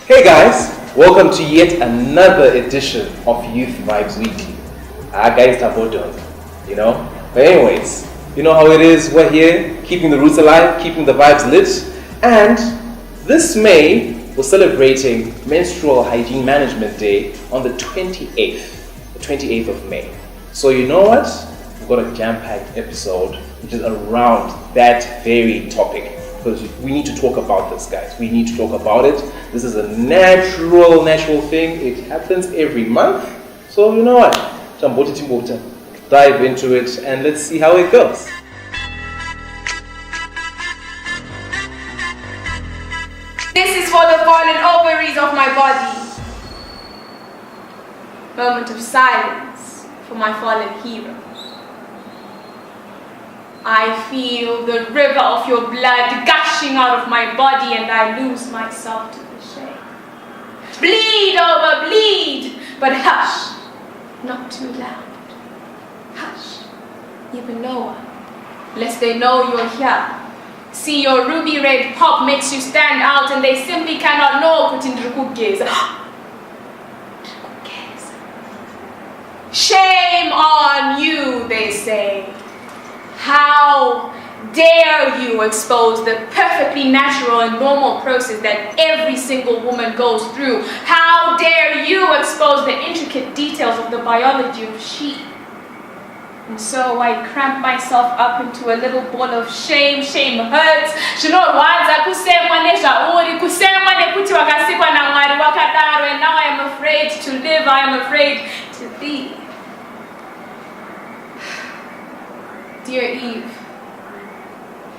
Hey guys, welcome to yet another edition of Youth Vibes Weekly. Guys, you know. But anyways, you know how it is. We're here, keeping the roots alive, keeping the vibes lit, and this May we're celebrating Menstrual Hygiene Management Day on the 28th of May. So you know what? We've got a jam-packed episode which is around that very topic. Because we need to talk about this, guys. We need to talk about it. This is a natural thing. It happens every month. So you know what? Dive into it and let's see how it goes. This is for the fallen ovaries of my body. Moment of silence for my fallen heroes. I feel the river of your blood gushing out of my body and I lose myself to the shame. Bleed over, bleed, but hush, not too loud. Hush, even lower, lest they know you're here. See, your ruby red pop makes you stand out and they simply cannot know Shame on you, they say. How dare you expose the perfectly natural and normal process that every single woman goes through? How dare you expose the intricate details of the biology of she? And so I cramp myself up into a little ball of shame. Shame hurts. And now I am afraid to live. I am afraid to be. Dear Eve,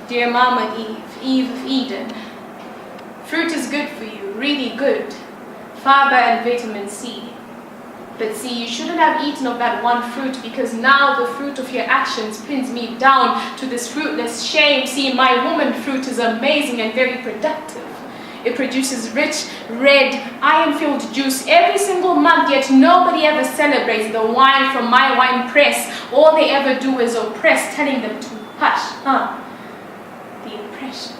dear Mama Eve, Eve of Eden, fruit is good for you, really good, fiber and vitamin C. But see, you shouldn't have eaten of that one fruit because now the fruit of your actions pins me down to this fruitless shame. See, my woman fruit is amazing and very productive. It produces rich, red, iron-filled juice every single month, yet nobody ever celebrates the wine from my wine press. All they ever do is oppress, telling them to hush, The oppression.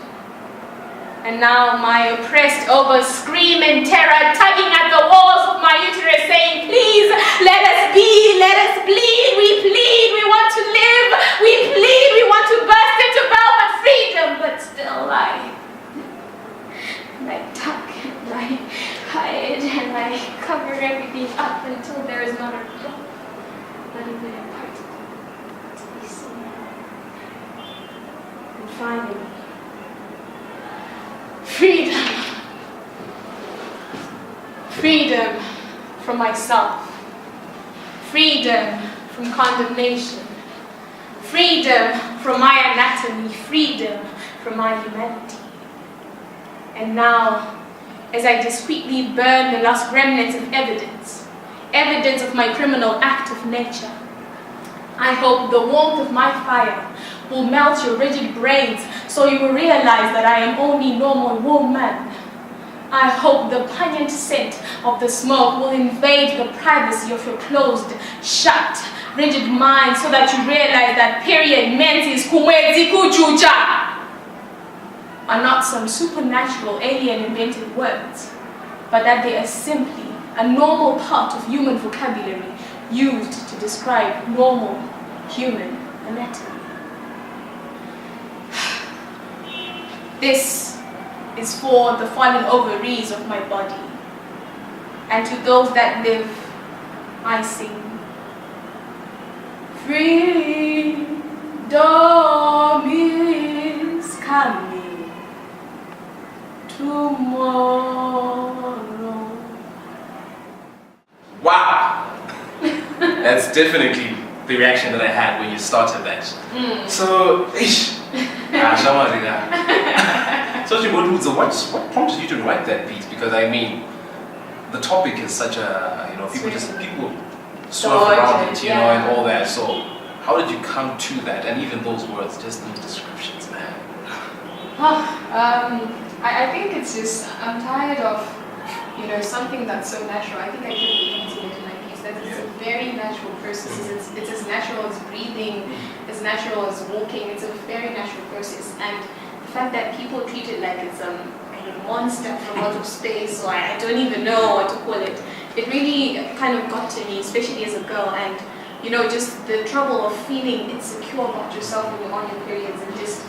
And now my oppressed overs scream in terror, tugging at the walls of my uterus, saying, please, let us be, let us bleed, we plead, we want to live, we plead, we want to burst into velvet freedom, but still I tuck and I hide and I cover everything up until there is not a drop, not even a particle to be seen. And finally, freedom. Freedom from myself. Freedom from condemnation. Freedom from my anatomy. Freedom from my humanity. And now, as I discreetly burn the last remnants of evidence of my criminal act of nature, I hope the warmth of my fire will melt your rigid brains so you will realize that I am only normal woman. I hope the pungent scent of the smoke will invade the privacy of your closed, shut, rigid mind so that you realize that period menses kumwezi kuchucha are not some supernatural alien invented words, but that they are simply a normal part of human vocabulary used to describe normal human anatomy. This is for the fallen ovaries of my body, and to those that live, I sing. Freedom is coming tomorrow. Wow! That's definitely the reaction that I had when you started that. So, so what prompted you to write that piece? Because I mean, the topic is such a, people swerve around it, and all that. So, how did you come to that? And even those words, just those descriptions, man. I think it's just, I'm tired of, something that's so natural. I think I kept repeating it in my piece, that it's a very natural process. It's as natural as breathing, as natural as walking. It's a very natural process. And the fact that people treat it like it's monster from out of space, or I don't even know what to call it. It really kind of got to me, especially as a girl, and just the trouble of feeling insecure about yourself when you're on your periods, and just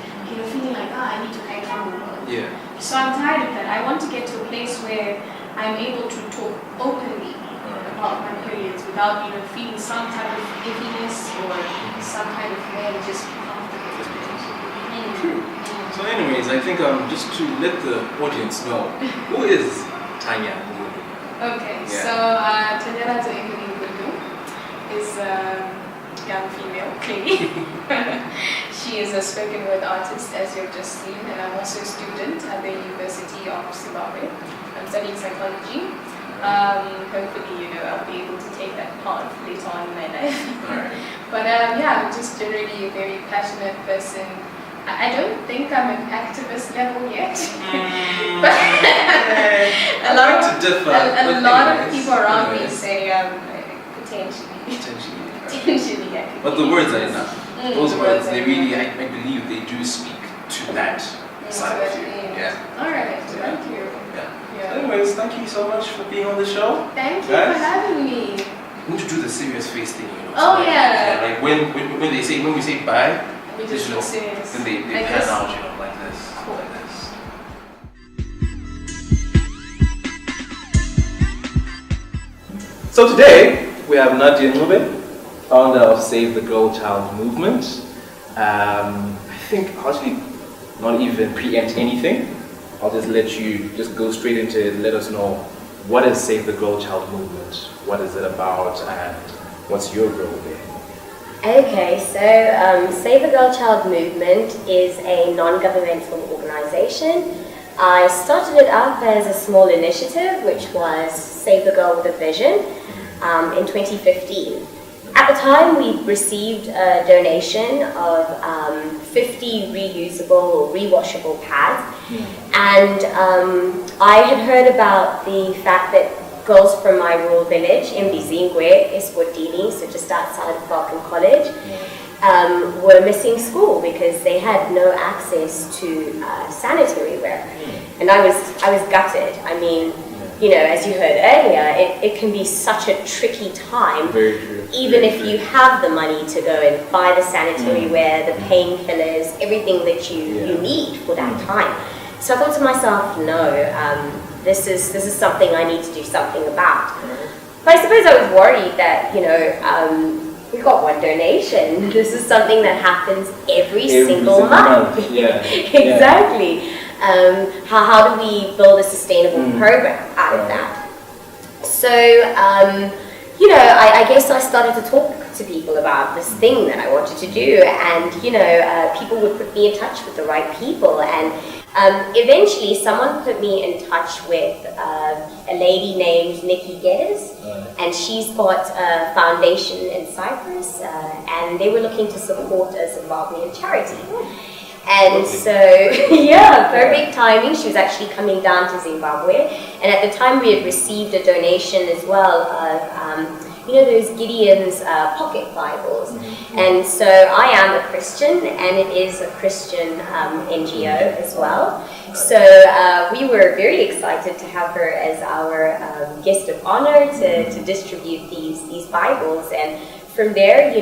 feeling like, I need to hide from the world. Yeah. So I'm tired of that. I want to get to a place where I'm able to talk openly about my periods without feeling some type of heaviness or some kind of way, just comfortable. True. So anyways, I think just to let the audience know, who is Tanya? Okay, Yeah. so Tanya is a young female, clearly. She is a spoken word artist, as you've just seen, and I'm also a student at the University of Zimbabwe. I'm studying psychology. Hopefully, I'll be able to take that path later on in my life. Alright. But I'm just generally a very passionate person. I don't think I'm an activist level yet. But a lot of people around me say potentially. Potentially, yeah. But the words are enough. Those words, they really, I believe they do speak to that side of you. Yeah. Alright, thank you. Yeah. Anyways, thank you so much for being on the show. Thank you for having me. We need to do the serious face thing, Oh, so yeah. like when we say bye, We just look serious. then they Like pan this? out, like this. Cool. Like this. So today we have Nadia Nube, founder of Save the Girl Child movement. I think I'll actually not even preempt anything. I'll just let you just go straight into it. Let us know, what is Save the Girl Child movement? What is it about, and what's your role there? Okay, so Save the Girl Child movement is a non-governmental organization. I started it up as a small initiative, which was Save the Girl with a Vision, in 2015. At the time, we received a donation of 50 reusable or rewashable pads, and I had heard about the fact that girls from my rural village, Mbizingwe, Eswatini, so just outside of Falcon College, were missing school because they had no access to sanitary wear. And I was gutted. I mean, as you heard earlier, it can be such a tricky time. Very true. Even if you have the money to go and buy the sanitary wear, the painkillers, everything that you need for that time. So I thought to myself, no, this is something I need to do something about. But I suppose I was worried that, we got one donation. This is something that happens every single month. Yeah. Exactly. How do we build a sustainable program out of that? So, I guess I started to talk to people about this thing that I wanted to do, and people would put me in touch with the right people, and eventually someone put me in touch with a lady named Nikki Geddes, and she's got a foundation in Cyprus, and they were looking to support a Zimbabwean charity. And so, perfect timing. She was actually coming down to Zimbabwe, and at the time we had received a donation as well of those Gideon's pocket Bibles. And so I am a Christian, and it is a Christian NGO as well. So we were very excited to have her as our guest of honor to distribute these Bibles. And from there,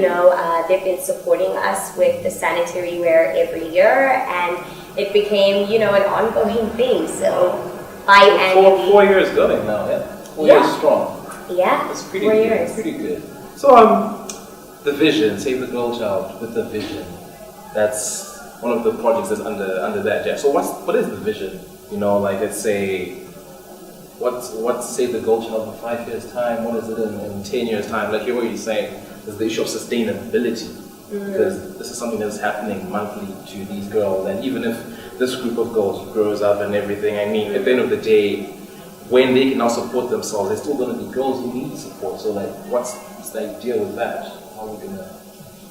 they've been supporting us with the sanitary wear every year, and it became, an ongoing thing. So biannually. 4 years going now, yeah? 4 years strong. Yeah, That's pretty 4 good. years. Pretty good. So, the vision, Save the Girl Child with the vision. That's one of the projects that's under that. Yeah. So, what is the vision? Let's say, what's Save the Girl Child in 5 years' time? What is it in 10 years' time? Like what you're saying, there's the issue of sustainability, because this is something that's happening monthly to these girls, and even if this group of girls grows up and everything, I mean, at the end of the day, when they can now support themselves, they're still going to be girls who need support. So, what's the idea with that? How are we going to...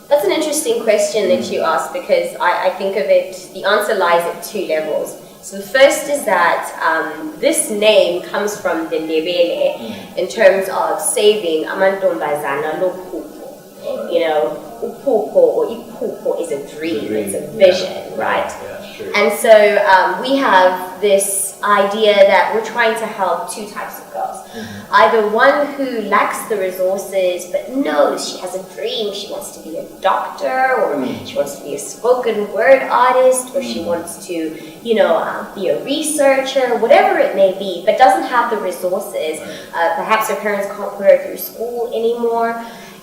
That's an interesting question that you asked, because I think of it, the answer lies at 2 levels. So the first is that this name comes from the Ndebele in terms of saving amantombazana lophupho. Upupho or ipupho is a dream, it's a vision, right? Yeah, sure. And so we have this idea that we're trying to help two types of girls. Either one who lacks the resources but knows she has a dream, she wants to be a doctor, or she wants to be a spoken word artist, or she wants to, be a researcher, whatever it may be, but doesn't have the resources. Perhaps her parents can't put her through school anymore.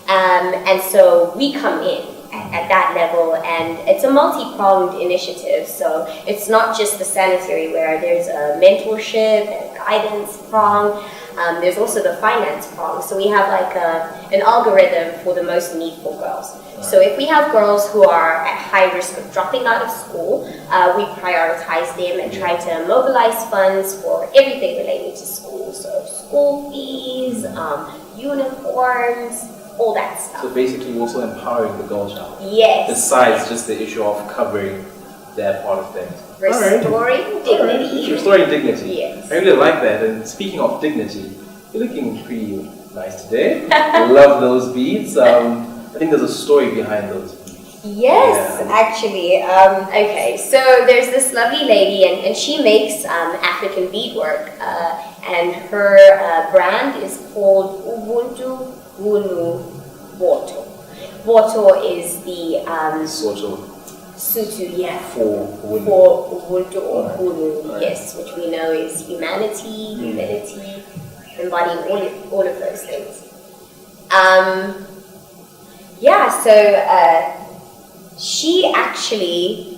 And so we come in at that level, and it's a multi-pronged initiative. So it's not just the sanitary ware, there's a mentorship and guidance prong. There's also the finance prong. So we have like an algorithm for the most needful girls. So if we have girls who are at high risk of dropping out of school, we prioritize them and try to mobilize funds for everything related to school. So school fees, uniforms, all that stuff. So basically also empowering the girl child. Yes. Besides just the issue of covering their part of things. Restoring dignity. Restoring dignity. Yes. I really like that. And speaking of dignity, you're looking pretty nice today. I love those beads. I think there's a story behind those beads. Yes, actually. Okay, so there's this lovely lady, and she makes African beadwork, and her brand is called Ubuntu Wunu Woto. Woto is the Sutu, yeah, for Ubuntu or Wunu, yes, which we know is humanity, humility, embodying all of those things. She actually,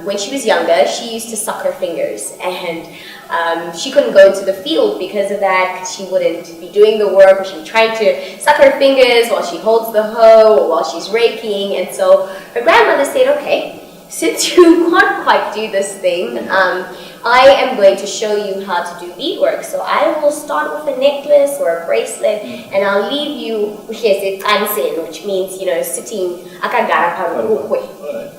when she was younger, she used to suck her fingers, and she couldn't go into the field because of that, because she wouldn't be doing the work, or she'd be trying to suck her fingers while she holds the hoe or while she's raking. And so her grandmother said, okay, since you can't quite do this thing, I am going to show you how to do beadwork. So I will start with a necklace or a bracelet, and I'll leave you with which means, sitting akagara parukwe.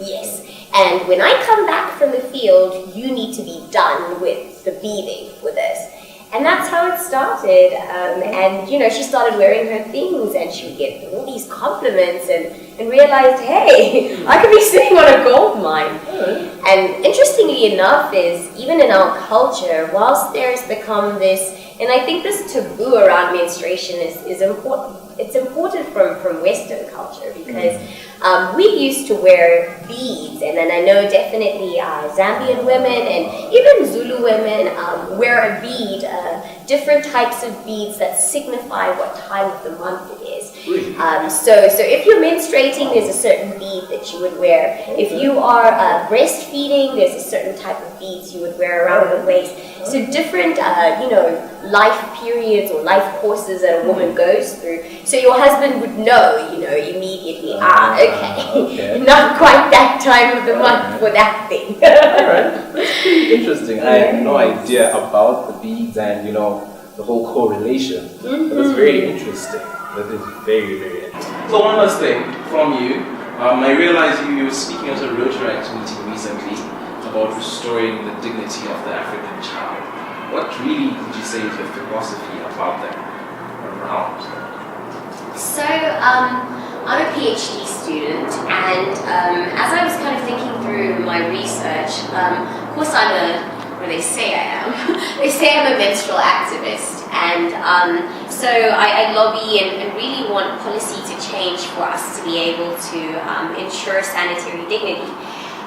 Yes. And when I come back from the field, you need to be done with the beading for this. And that's how it started. And she started wearing her things, and she would get all these compliments and realized, hey, I could be sitting on a gold mine. And interestingly enough is, even in our culture, whilst there's become this, and I think this taboo around menstruation is important. It's important from Western culture, because we used to wear beads, and then I know definitely Zambian women and even Zulu women wear a bead, different types of beads that signify what time of the month it is. So if you're menstruating, there's a certain bead that you would wear. If you are breastfeeding, there's a certain type of beads you would wear around the waist. So different, life periods or life courses that a woman goes through. So your husband would know, immediately, okay, not quite that time of the month for that thing. Alright, that's pretty interesting. I had no idea about the beads and, the whole correlation. But it's very interesting. That is very, very interesting. So one last thing from you. I realized you were speaking at a Rotaract meeting recently about restoring the dignity of the African child. What really would you say is your philosophy about that around? So, I'm a PhD student, and as I was kind of thinking through my research, of course they say I am. They say I'm a menstrual activist, and so I lobby and really want policy to change for us to be able to ensure sanitary dignity.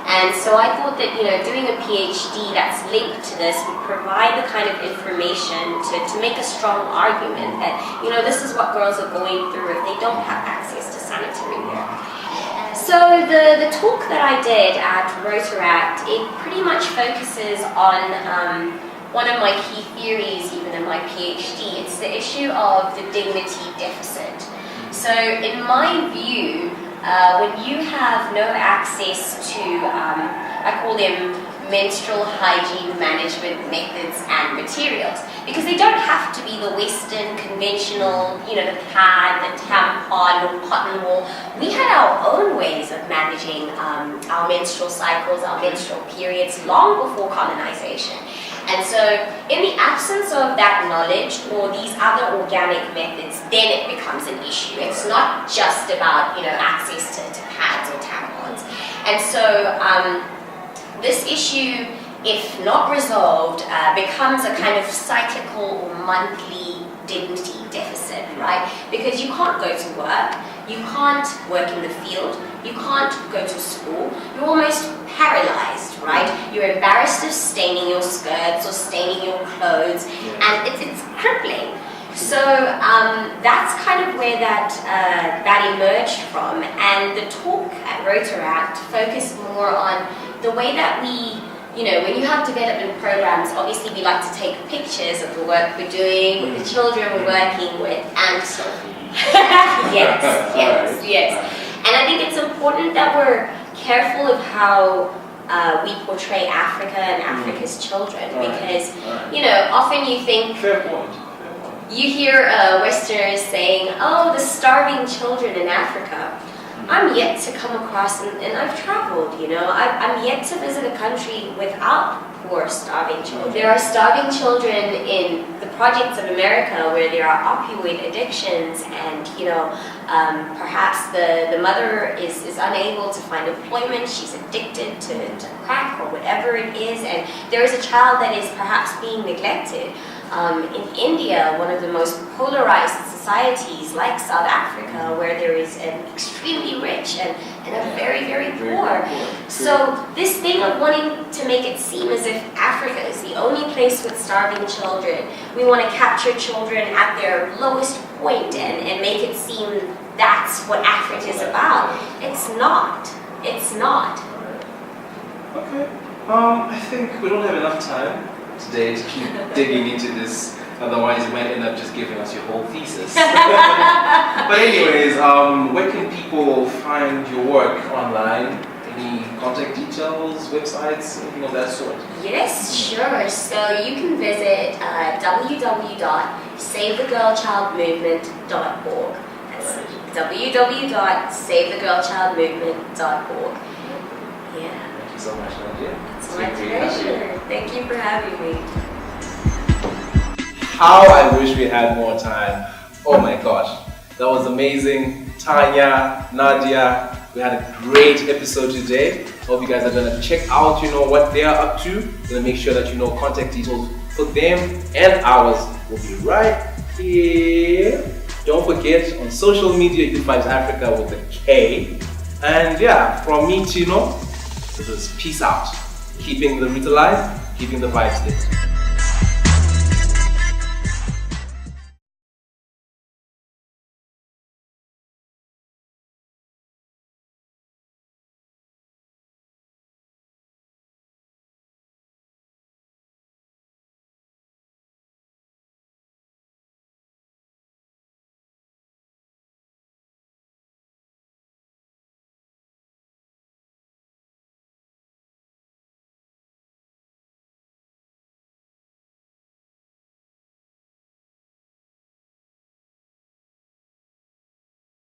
And so I thought that, doing a PhD that's linked to this would provide the kind of information to make a strong argument that, this is what girls are going through if they don't have access to sanitary wear. So the talk that I did at Rotaract, it pretty much focuses on one of my key theories, even in my PhD. It's the issue of the dignity deficit. So in my view, when you have no access to, I call them menstrual hygiene management methods and materials, because they don't have to be the Western conventional, the pad, the tampon, or cotton wool. We had our own ways of managing our menstrual cycles, our menstrual periods, long before colonization. And so in the absence of that knowledge or these other organic methods, then it becomes an issue. It's not just about, access to pads or tampons. And so this issue if not resolved, becomes a kind of cyclical or monthly dignity deficit, right? Because you can't go to work, you can't work in the field, you can't go to school, you're almost paralyzed, right? You're embarrassed of staining your skirts or staining your clothes, and it's crippling. So that's kind of where that emerged from, and the talk at Rotaract focused more on the way that we, when you have development programs, obviously we like to take pictures of the work we're doing, with the children we're working with, and yes. And I think it's important that we're careful of how we portray Africa and Africa's children, because, often you think... Fair point. You hear Westerners saying, oh, the starving children in Africa. I'm yet to come across, and I've traveled, I'm yet to visit a country without poor starving children. There are starving children in the projects of America where there are opioid addictions, and perhaps the mother is unable to find employment, she's addicted to crack or whatever it is, and there is a child that is perhaps being neglected. In India, one of the most polarized societies like South Africa, where there is an extremely rich and a very, very poor. So this thing of wanting to make it seem as if Africa is the only place with starving children, we want to capture children at their lowest point and make it seem that's what Africa is about. It's not. It's not. Okay. I think we don't have enough time today to keep digging into this, otherwise you might end up just giving us your whole thesis. But anyways, where can people find your work online? Any contact details, websites, anything of that sort? Yes, sure. So you can visit www.savethegirlchildmovement.org. That's www.savethegirlchildmovement.org. Yeah. Thank you so much, Nadia. It's my pleasure. Thank you for having me. How I wish we had more time. Oh my gosh, that was amazing. Tanya, Nadia, we had a great episode today. Hope you guys are gonna check out, what they are up to. Gonna make sure that contact details for them and ours will be right here. Don't forget, on social media, Youth Vibes Africa with a K. And from me to this is peace out. Keeping the roots alive, keeping the vibes lit.